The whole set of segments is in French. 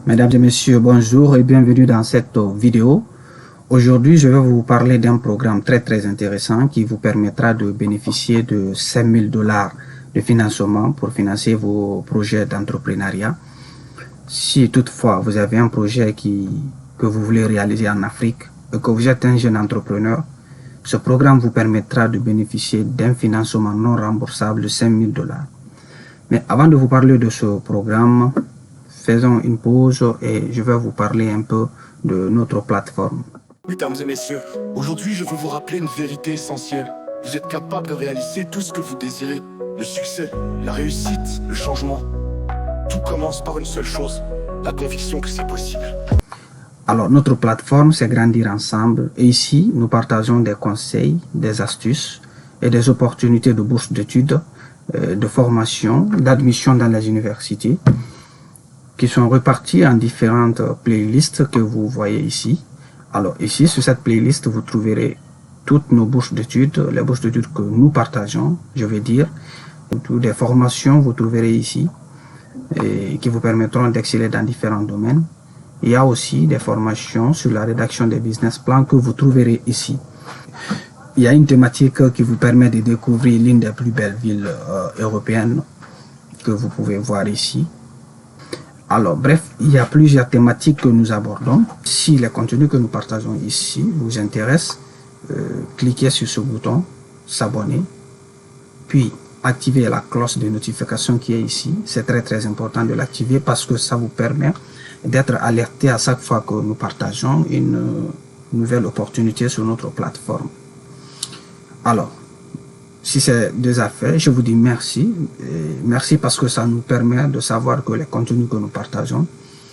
Mesdames et messieurs, bonjour et bienvenue dans cette vidéo. Aujourd'hui, je vais vous parler d'un programme très intéressant qui vous permettra de bénéficier de 5 000 $ de financement pour financer vos projets d'entrepreneuriat. Si toutefois vous avez un projet que vous voulez réaliser en Afrique et que vous êtes un jeune entrepreneur, ce programme vous permettra de bénéficier d'un financement non remboursable de 5 000 $. Mais avant de vous parler de ce programme, faisons une pause et je vais vous parler un peu de notre plateforme. Mesdames et messieurs, aujourd'hui je veux vous rappeler une vérité essentielle. Vous êtes capable de réaliser tout ce que vous désirez. Le succès, la réussite, le changement. Tout commence par une seule chose, la conviction que c'est possible. Alors notre plateforme, c'est Grandir Ensemble. Et ici, nous partageons des conseils, des astuces et des opportunités de bourse d'études, de formation, d'admission dans les universités, qui sont répartis en différentes playlists que vous voyez ici. Alors ici, sur cette playlist, vous trouverez toutes nos bourses d'études, les bourses d'études que nous partageons, je vais dire. Toutes des formations, vous trouverez ici, et qui vous permettront d'exceller dans différents domaines. Il y a aussi des formations sur la rédaction des business plans que vous trouverez ici. Il y a une thématique qui vous permet de découvrir l'une des plus belles villes européennes que vous pouvez voir ici. Alors bref, il y a plusieurs thématiques que nous abordons. Si les contenus que nous partageons ici vous intéressent, cliquez sur ce bouton s'abonner, puis activez la cloche de notification qui est ici. C'est très important de l'activer parce que ça vous permet d'être alerté à chaque fois que nous partageons une nouvelle opportunité sur notre plateforme. Alors, si c'est déjà fait, je vous dis merci. Merci parce que ça nous permet de savoir que les contenus que nous partageons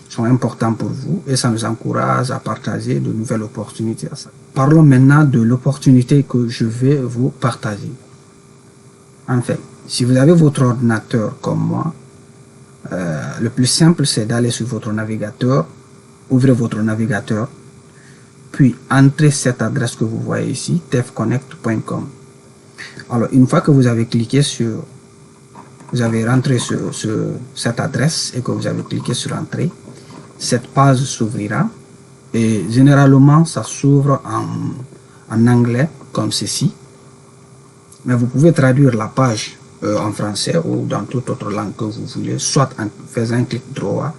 sont importants pour vous et ça nous encourage à partager de nouvelles opportunités. Parlons maintenant de l'opportunité que je vais vous partager. Enfin, si vous avez votre ordinateur comme moi, le plus simple c'est d'aller sur votre navigateur, ouvrez votre navigateur, puis entrez cette adresse que vous voyez ici, tefconnect.com. Alors, une fois que vous avez cliqué sur, vous avez rentré sur cette adresse et que vous avez cliqué sur Entrée, cette page s'ouvrira et généralement ça s'ouvre en anglais comme ceci. Mais vous pouvez traduire la page en français ou dans toute autre langue que vous voulez, soit en faisant un clic droit,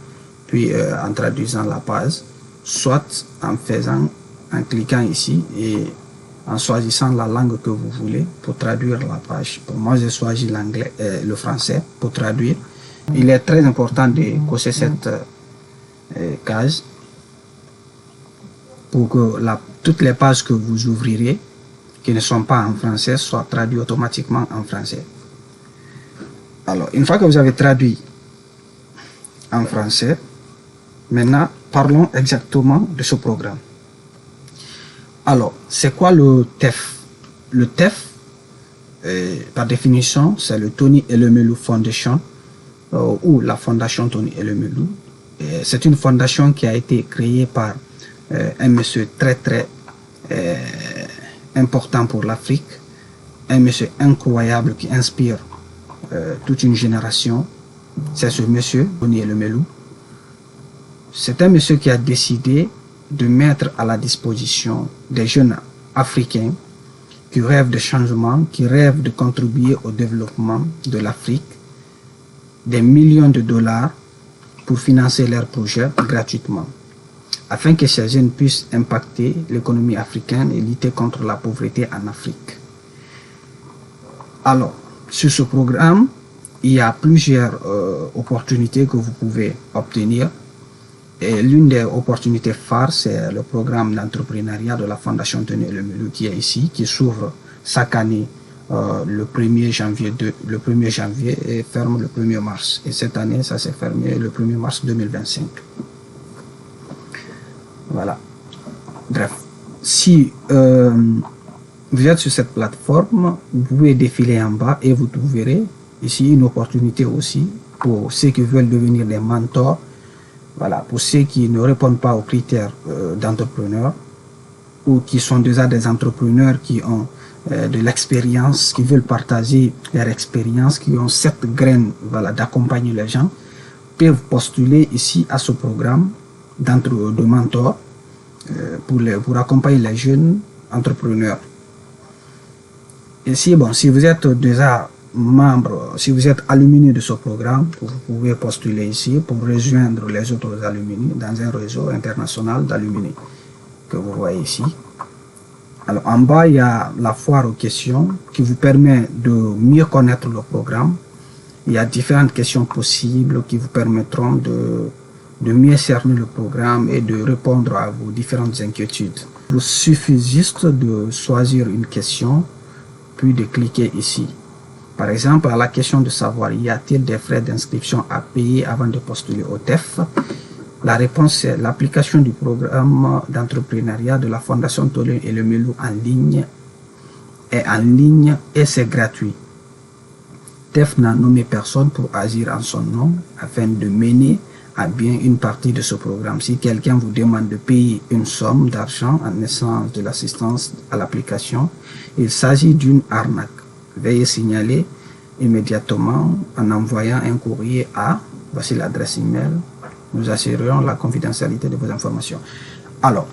puis en traduisant la page, soit en cliquant ici et en choisissant la langue que vous voulez pour traduire la page. Pour moi, j'ai choisi l'anglais, le français pour traduire. Il est très important de cocher cette case pour que toutes les pages que vous ouvrirez, qui ne sont pas en français, soient traduites automatiquement en français. Alors, une fois que vous avez traduit en français, maintenant, parlons exactement de ce programme. Alors, c'est quoi le TEF? Le TEF, par définition, c'est le Tony Elumelu Foundation, ou la fondation Tony Elumelu. C'est une fondation qui a été créée par un monsieur très important pour l'Afrique, un monsieur incroyable qui inspire toute une génération. C'est ce monsieur, Tony Elumelu. C'est un monsieur qui a décidé de mettre à la disposition des jeunes africains qui rêvent de changement, qui rêvent de contribuer au développement de l'Afrique, des millions de dollars pour financer leurs projets gratuitement, afin que ces jeunes puissent impacter l'économie africaine et lutter contre la pauvreté en Afrique. Alors, sur ce programme, il y a plusieurs opportunités que vous pouvez obtenir. Et l'une des opportunités phares, c'est le programme d'entrepreneuriat de la Fondation Tony Elumelu qui est ici, qui s'ouvre chaque année le 1er janvier et ferme le 1er mars. Et cette année, ça s'est fermé le 1er mars 2025. Voilà. Bref, si vous êtes sur cette plateforme, vous pouvez défiler en bas et vous trouverez ici une opportunité aussi pour ceux qui veulent devenir des mentors. Voilà, pour ceux qui ne répondent pas aux critères d'entrepreneurs ou qui sont déjà des entrepreneurs qui ont de l'expérience, qui veulent partager leur expérience, qui ont cette graine, voilà, d'accompagner les gens peuvent postuler ici à ce programme de mentor pour accompagner les jeunes entrepreneurs. Ici, bon, si vous êtes déjà membre, si vous êtes alumni de ce programme, vous pouvez postuler ici pour rejoindre les autres alumni dans un réseau international d'alumni que vous voyez ici. Alors en bas, il y a la foire aux questions qui vous permet de mieux connaître le programme. Il y a différentes questions possibles qui vous permettront de mieux cerner le programme et de répondre à vos différentes inquiétudes. Il vous suffit juste de choisir une question, puis de cliquer ici. Par exemple, à la question de savoir y a-t-il des frais d'inscription à payer avant de postuler au TEF, la réponse est l'application du programme d'entrepreneuriat de la Fondation Tolène Elomelu en ligne et c'est gratuit. TEF n'a nommé personne pour agir en son nom afin de mener à bien une partie de ce programme. Si quelqu'un vous demande de payer une somme d'argent en échange de l'assistance à l'application, il s'agit d'une arnaque. Veuillez signaler immédiatement en envoyant un courrier à, voici l'adresse email, nous assurerons la confidentialité de vos informations. Alors,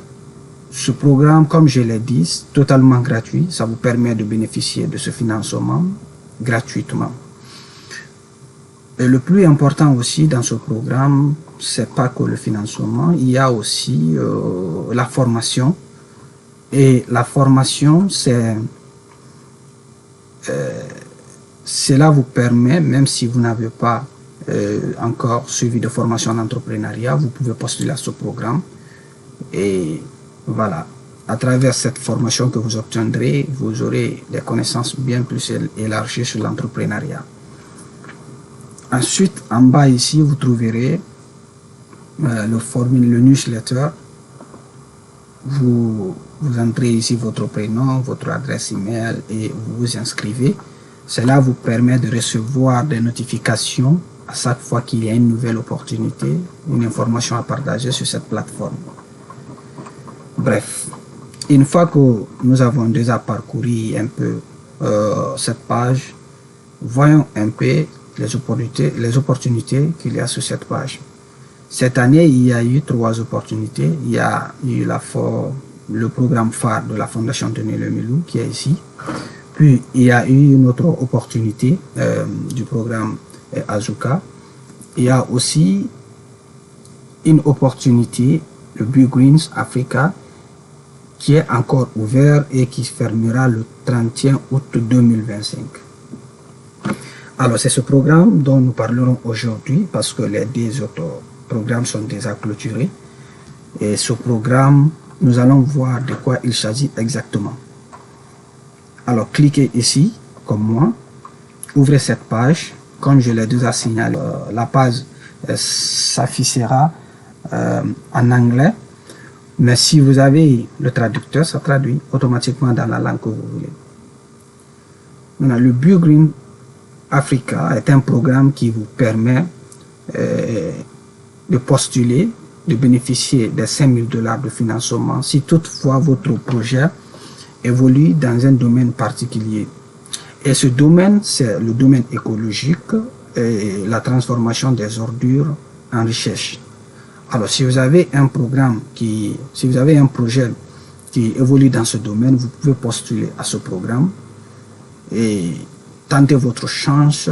ce programme, comme je l'ai dit, c'est totalement gratuit. Ça vous permet de bénéficier de ce financement gratuitement. Et le plus important aussi dans ce programme, c'est pas que le financement, il y a aussi la formation. Et la formation, cela vous permet, même si vous n'avez pas encore suivi de formation en entrepreneuriat, vous pouvez postuler à ce programme. Et voilà, à travers cette formation que vous obtiendrez, vous aurez des connaissances bien plus élargies sur l'entrepreneuriat. Ensuite, en bas ici, vous trouverez le newsletter. Vous entrez ici votre prénom, votre adresse email et vous vous inscrivez. Cela vous permet de recevoir des notifications à chaque fois qu'il y a une nouvelle opportunité, une information à partager sur cette plateforme. Bref, une fois que nous avons déjà parcouru un peu cette page, voyons un peu les opportunités qu'il y a sur cette page. Cette année, il y a eu 3 opportunités. Il y a eu le programme phare de la Fondation Tolène Elomelu qui est ici. Puis, il y a eu une autre opportunité du programme Azuka. Il y a aussi une opportunité, le Blue Greens Africa, qui est encore ouvert et qui fermera le 31 août 2025. Alors, c'est ce programme dont nous parlerons aujourd'hui parce que les 2 autres programmes sont déjà clôturés. Et ce programme, nous allons voir de quoi il s'agit exactement. Alors, cliquez ici, comme moi, ouvrez cette page. Comme je l'ai déjà signalé, la page s'affichera en anglais. Mais si vous avez le traducteur, ça traduit automatiquement dans la langue que vous voulez. Maintenant, le Blue Green Africa est un programme qui vous permet de postuler, de bénéficier des $5 000 de financement si toutefois votre projet évolue dans un domaine particulier. Et ce domaine, c'est le domaine écologique et la transformation des ordures en richesse. Alors, si vous avez un projet qui évolue dans ce domaine, vous pouvez postuler à ce programme et tenter votre chance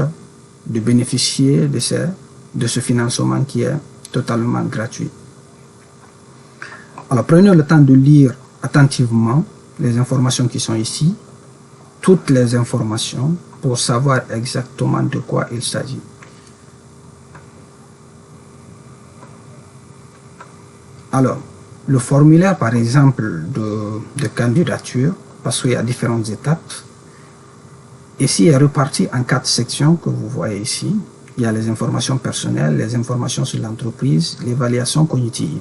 de bénéficier de ce financement qui est totalement gratuit. Alors, prenez le temps de lire attentivement les informations qui sont ici, toutes les informations pour savoir exactement de quoi il s'agit. Alors, le formulaire, par exemple, de candidature, parce qu'il y a différentes étapes, ici est réparti en 4 sections que vous voyez ici. Il y a les informations personnelles, les informations sur l'entreprise, l'évaluation cognitive.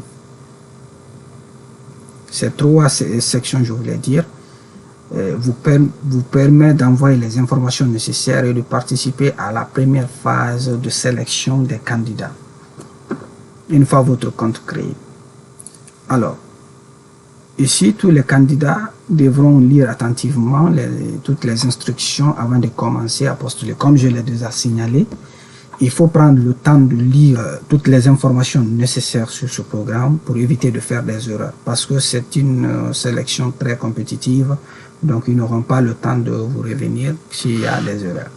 Ces 3 sections, je voulais dire, vous permet d'envoyer les informations nécessaires et de participer à la première phase de sélection des candidats, une fois votre compte créé. Alors, ici, tous les candidats devront lire attentivement toutes les instructions avant de commencer à postuler. Comme je l'ai déjà signalé, il faut prendre le temps de lire toutes les informations nécessaires sur ce programme pour éviter de faire des erreurs. Parce que c'est une sélection très compétitive, donc ils n'auront pas le temps de vous revenir s'il y a des erreurs.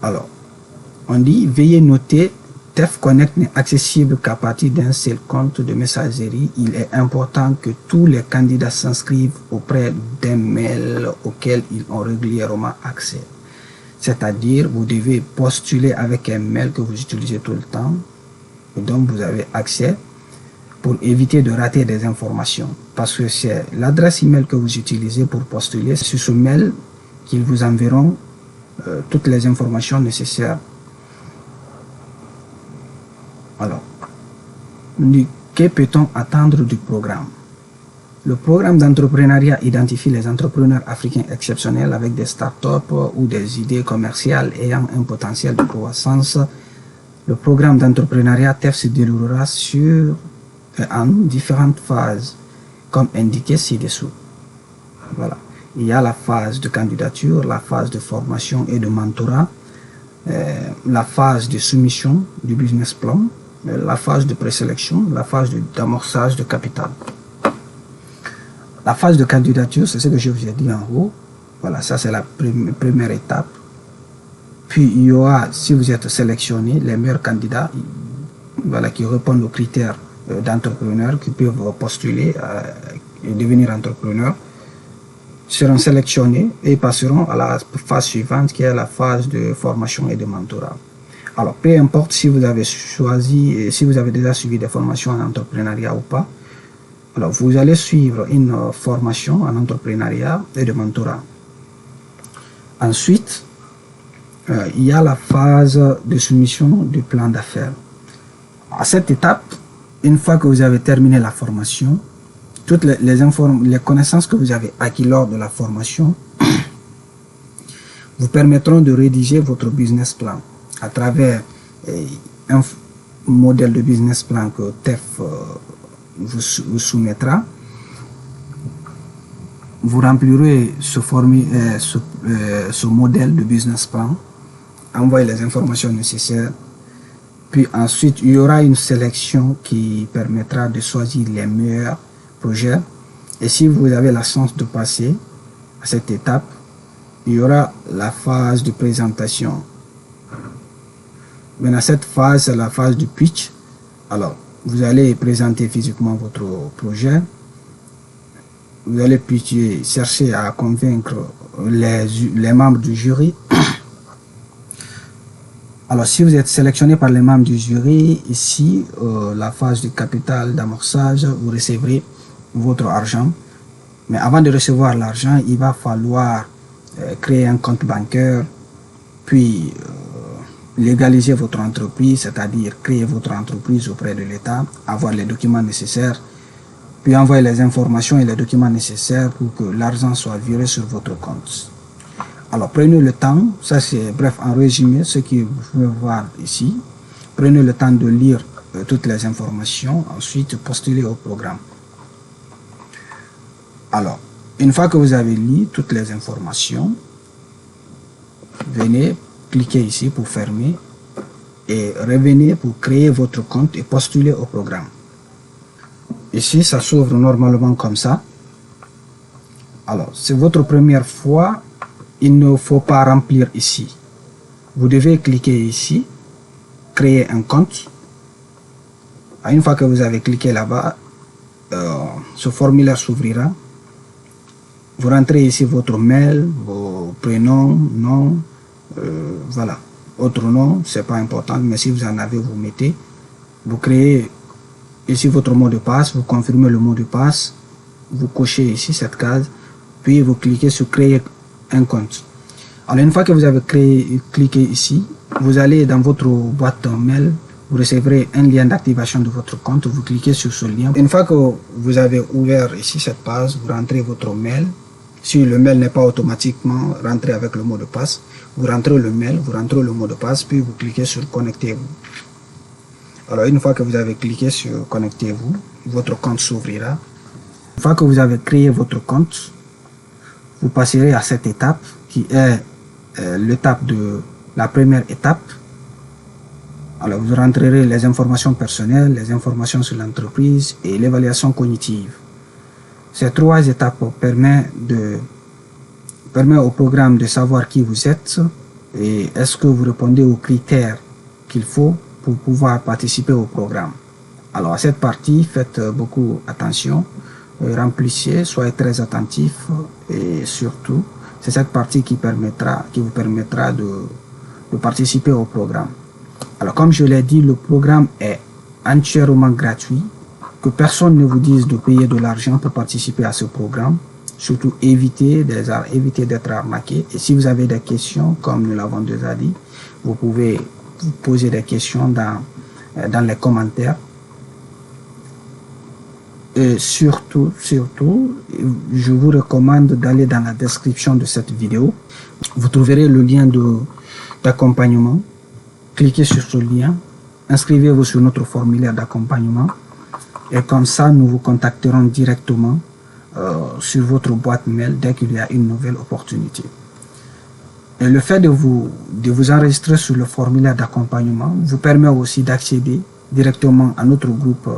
Alors, on dit, veuillez noter, TEF Connect n'est accessible qu'à partir d'un seul compte de messagerie. Il est important que tous les candidats s'inscrivent auprès d'un mail auquel ils ont régulièrement accès. C'est-à-dire, vous devez postuler avec un mail que vous utilisez tout le temps et donc vous avez accès pour éviter de rater des informations. Parce que c'est l'adresse email que vous utilisez pour postuler. C'est sur ce mail qu'ils vous enverront toutes les informations nécessaires. Alors, que peut-on attendre du programme? Le programme d'entrepreneuriat identifie les entrepreneurs africains exceptionnels avec des startups ou des idées commerciales ayant un potentiel de croissance. Le programme d'entrepreneuriat TEF se déroulera en différentes phases, comme indiqué ci-dessous. Voilà. Il y a la phase de candidature, la phase de formation et de mentorat, la phase de soumission du business plan, la phase de présélection, la phase d'amorçage de capital. La phase de candidature, c'est ce que je vous ai dit en haut. Voilà, ça c'est la première étape. Puis il y aura, si vous êtes sélectionné, les meilleurs candidats voilà, qui répondent aux critères d'entrepreneurs, qui peuvent postuler et devenir entrepreneurs, seront sélectionnés et passeront à la phase suivante qui est la phase de formation et de mentorat. Alors, peu importe si vous avez choisi, si vous avez déjà suivi des formations en entrepreneuriat ou pas, alors vous allez suivre une formation en entrepreneuriat et de mentorat. Ensuite, il y a la phase de soumission du plan d'affaires. À cette étape, une fois que vous avez terminé la formation, toutes les connaissances que vous avez acquises lors de la formation vous permettront de rédiger votre business plan à travers un modèle de business plan que TEF vous soumettra. Vous remplirez ce modèle de business plan, envoyez les informations nécessaires, puis ensuite il y aura une sélection qui permettra de choisir les meilleurs projets. Et si vous avez la chance de passer à cette étape, il y aura la phase de présentation. Maintenant, cette phase, c'est la phase du pitch. Alors, vous allez présenter physiquement votre projet. Vous allez pitcher, chercher à convaincre les membres du jury. Alors, si vous êtes sélectionné par les membres du jury, ici, la phase du capital d'amorçage, vous recevrez votre argent. Mais avant de recevoir l'argent, il va falloir créer un compte bancaire, puis légaliser votre entreprise, c'est-à-dire créer votre entreprise auprès de l'État, avoir les documents nécessaires, puis envoyer les informations et les documents nécessaires pour que l'argent soit viré sur votre compte. Alors prenez le temps, ça c'est bref en résumé ce que vous pouvez voir ici. Prenez le temps de lire toutes les informations, ensuite postulez au programme. Alors, une fois que vous avez lu toutes les informations, venez cliquez ici pour fermer et revenez pour créer votre compte et postuler au programme. Ici, ça s'ouvre normalement comme ça. Alors, c'est votre première fois, il ne faut pas remplir ici. Vous devez cliquer ici, créer un compte. Une fois que vous avez cliqué là-bas, ce formulaire s'ouvrira. Vous rentrez ici votre mail, vos prénoms, nom, voilà. Autre nom, c'est pas important, mais si vous en avez, vous mettez. Vous créez ici votre mot de passe, vous confirmez le mot de passe, vous cochez ici cette case, puis vous cliquez sur créer un compte. Alors une fois que vous avez cliqué ici, vous allez dans votre boîte mail, vous recevrez un lien d'activation de votre compte, vous cliquez sur ce lien. Une fois que vous avez ouvert ici cette page, vous rentrez votre mail. Si le mail n'est pas automatiquement rentré avec le mot de passe, vous rentrez le mail, vous rentrez le mot de passe, puis vous cliquez sur connectez-vous. Alors une fois que vous avez cliqué sur connectez-vous, votre compte s'ouvrira. Une fois que vous avez créé votre compte, vous passerez à cette étape qui est la première étape. Alors, vous rentrerez les informations personnelles, les informations sur l'entreprise et l'évaluation cognitive. Ces 3 étapes permettent au programme de savoir qui vous êtes et est-ce que vous répondez aux critères qu'il faut pour pouvoir participer au programme. Alors, à cette partie, faites beaucoup attention, remplissez, soyez très attentifs et surtout, c'est cette partie qui vous permettra de participer au programme. Alors, comme je l'ai dit, le programme est entièrement gratuit. Que personne ne vous dise de payer de l'argent pour participer à ce programme. Surtout, évitez d'être arnaqué. Et si vous avez des questions, comme nous l'avons déjà dit, vous pouvez vous poser des questions dans les commentaires. Et surtout, je vous recommande d'aller dans la description de cette vidéo. Vous trouverez le lien d'accompagnement. Cliquez sur ce lien, inscrivez-vous sur notre formulaire d'accompagnement et comme ça, nous vous contacterons directement sur votre boîte mail dès qu'il y a une nouvelle opportunité. Et le fait de vous enregistrer sur le formulaire d'accompagnement vous permet aussi d'accéder directement à notre groupe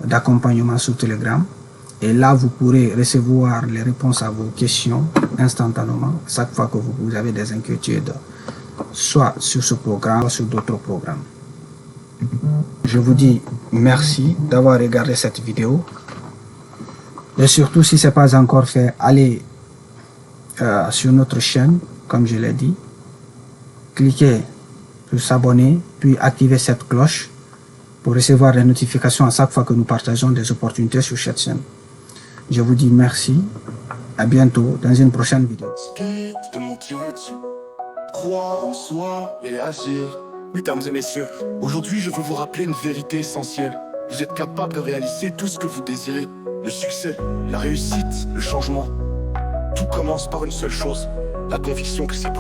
d'accompagnement sur Telegram. Et là, vous pourrez recevoir les réponses à vos questions instantanément chaque fois que vous avez des inquiétudes, soit sur ce programme, soit sur d'autres programmes. Je vous dis merci d'avoir regardé cette vidéo. Et surtout, si ce n'est pas encore fait, allez sur notre chaîne, comme je l'ai dit. Cliquez sur s'abonner, puis activez cette cloche pour recevoir les notifications à chaque fois que nous partageons des opportunités sur cette chaîne. Je vous dis merci. À bientôt dans une prochaine vidéo. Croire en soi et agir. Mesdames et messieurs, aujourd'hui je veux vous rappeler une vérité essentielle. Vous êtes capable de réaliser tout ce que vous désirez. Le succès, la réussite, le changement. Tout commence par une seule chose, la conviction que c'est